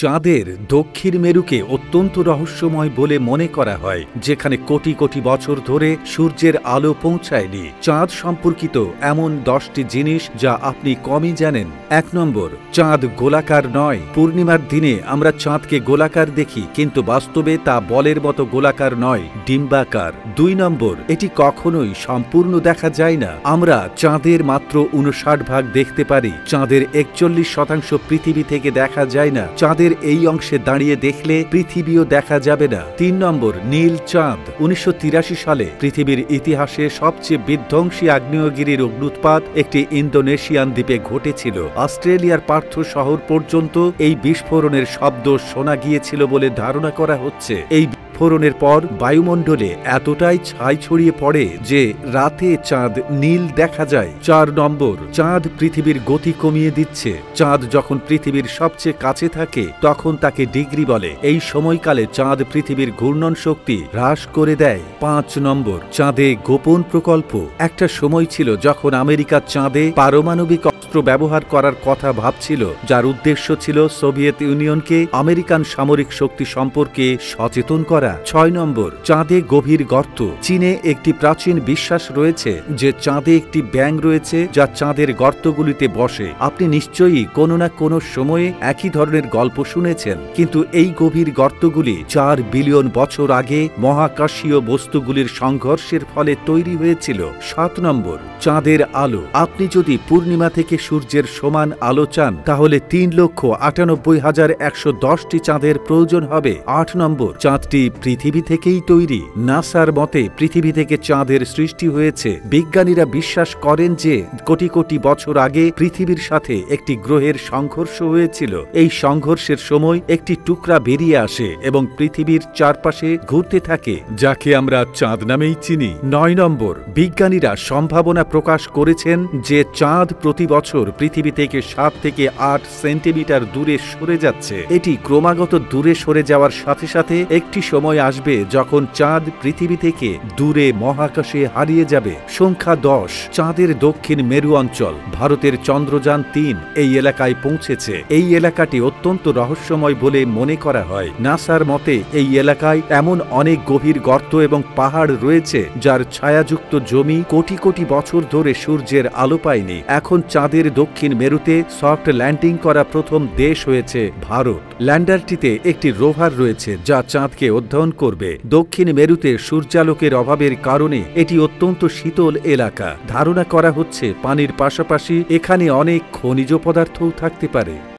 চাঁদের দক্ষিণ মেরুকে অত্যন্ত রহস্যময় বলে মনে করা হয়, যেখানে কোটি কোটি বছর ধরে সূর্যের আলো পৌঁছায়নি। চাঁদ সম্পর্কিত এমন 10টি জিনিস যা আপনি কমই জানেন। 1 নম্বর, চাঁদ গোলাকার নয়। পূর্ণিমার দিনে আমরা চাঁদকে গোলাকার দেখি, কিন্তু বাস্তবে তা বলের মতো গোলাকার নয়, ডিম্বাকার। 2 নম্বর, এটি কখনোই সম্পূর্ণ দেখা যায় না। আমরা চাঁদের মাত্র 59 ভাগ দেখতে পারি। চাঁদের 41% পৃথিবী থেকে দেখা যায় না। চাঁদের এই অংশে দাঁড়িয়ে দেখলে পৃথিবীও দেখা যাবে না। 3 নম্বর, নীল চাঁদ। 1983 সালে পৃথিবীর ইতিহাসে সবচেয়ে বিধ্বংসী আগ্নেয়গিরির অগ্নুৎপাত একটি ইন্দোনেশিয়ান দ্বীপে ঘটেছিল। অস্ট্রেলিয়ার পার্থ শহর পর্যন্ত এই বিস্ফোরণের শব্দ শোনা গিয়েছিল বলে ধারণা করা হচ্ছে। এই বিস্ফোরণের পর বায়ুমণ্ডলে এতটাই ছাই ছড়িয়ে পড়ে যে রাতে চাঁদ নীল দেখা যায়। 4 নম্বর, চাঁদ পৃথিবীর গতি কমিয়ে দিচ্ছে। চাঁদ যখন পৃথিবীর সবচেয়ে কাছে থাকে তখন তাকে ডিগ্রি বলে। এই সময়কালে চাঁদ পৃথিবীর ঘূর্ণন শক্তি হ্রাস করে দেয়। 5 নম্বর, চাঁদে গোপন প্রকল্প। একটা সময় ছিল যখন আমেরিকা চাঁদে পারমাণবিক অস্ত্র ব্যবহার করার কথা ভাবছিল, যার উদ্দেশ্য ছিল সোভিয়েত ইউনিয়নকে আমেরিকান সামরিক শক্তি সম্পর্কে সচেতন করা। 6 নম্বর, চাঁদে গভীর গর্ত। চীনে একটি প্রাচীন বিশ্বাস রয়েছে যে চাঁদে একটি ব্যাঙ রয়েছে যা চাঁদের গর্তগুলিতে বসে। আপনি নিশ্চয়ই কোনো না কোনো সময়ে একই ধরনের গল্প শুনেছেন, কিন্তু এই গভীর গর্তগুলি 4 বিলিয়ন বছর আগে মহাকাশীয় বস্তুগুলির সংঘর্ষের ফলে তৈরি হয়েছিল। 7 নম্বর, চাঁদের আলো। আপনি যদি পূর্ণিমা থেকে সূর্যের সমান আলো চান, তাহলে 3,98,110টি চাঁদের প্রয়োজন হবে। 8 নম্বর, চাঁদটি পৃথিবী থেকেই তৈরি। নাসার মতে পৃথিবী থেকে চাঁদের সৃষ্টি হয়েছে। বিজ্ঞানীরা বিশ্বাস করেন যে কোটি কোটি বছর আগে পৃথিবীর সাথে একটি গ্রহের সংঘর্ষ হয়েছিল। এই সংঘর্ষের সময় একটি টুকরা বেরিয়ে আসে এবং পৃথিবীর চারপাশে ঘুরতে থাকে, যাকে আমরা চাঁদ নামেই চিনি। 9 নম্বর, বিজ্ঞানীরা সম্ভাবনা প্রকাশ করেছেন যে চাঁদ প্রতি বছর পৃথিবী থেকে 7 থেকে 8 সেন্টিমিটার দূরে সরে যাচ্ছে। এটি ক্রমাগত দূরে সরে যাওয়ার সাথে সাথে একটি সময় আসবে যখন চাঁদ পৃথিবী থেকে দূরে মহাকাশে হারিয়ে যাবে। সংখ্যা 10, চাঁদের দক্ষিণ মেরু অঞ্চল। ভারতের চন্দ্রযান 3 এই এলাকায় পৌঁছেছে। এই এলাকাটি অত্যন্ত রহস্যময় বলে মনে করা হয়। নাসার মতে এই এলাকায় এমন অনেক গভীর গর্ত এবং পাহাড় রয়েছে যার ছায়াযুক্ত জমি কোটি কোটি বছর ধরে সূর্যের আলো পায়নি। এখন চাঁদের দক্ষিণ মেরুতে সফট ল্যান্ডিং করা প্রথম দেশ হয়েছে ভারত। ল্যান্ডারটিতে একটি রোভার রয়েছে যা চাঁদকে অধ্যয়ন করবে। দক্ষিণ মেরুতে সূর্যালোকের অভাবের কারণে এটি অত্যন্ত শীতল এলাকা। ধারণা করা হচ্ছে পানির পাশাপাশি এখানে অনেক খনিজ পদার্থও থাকতে পারে।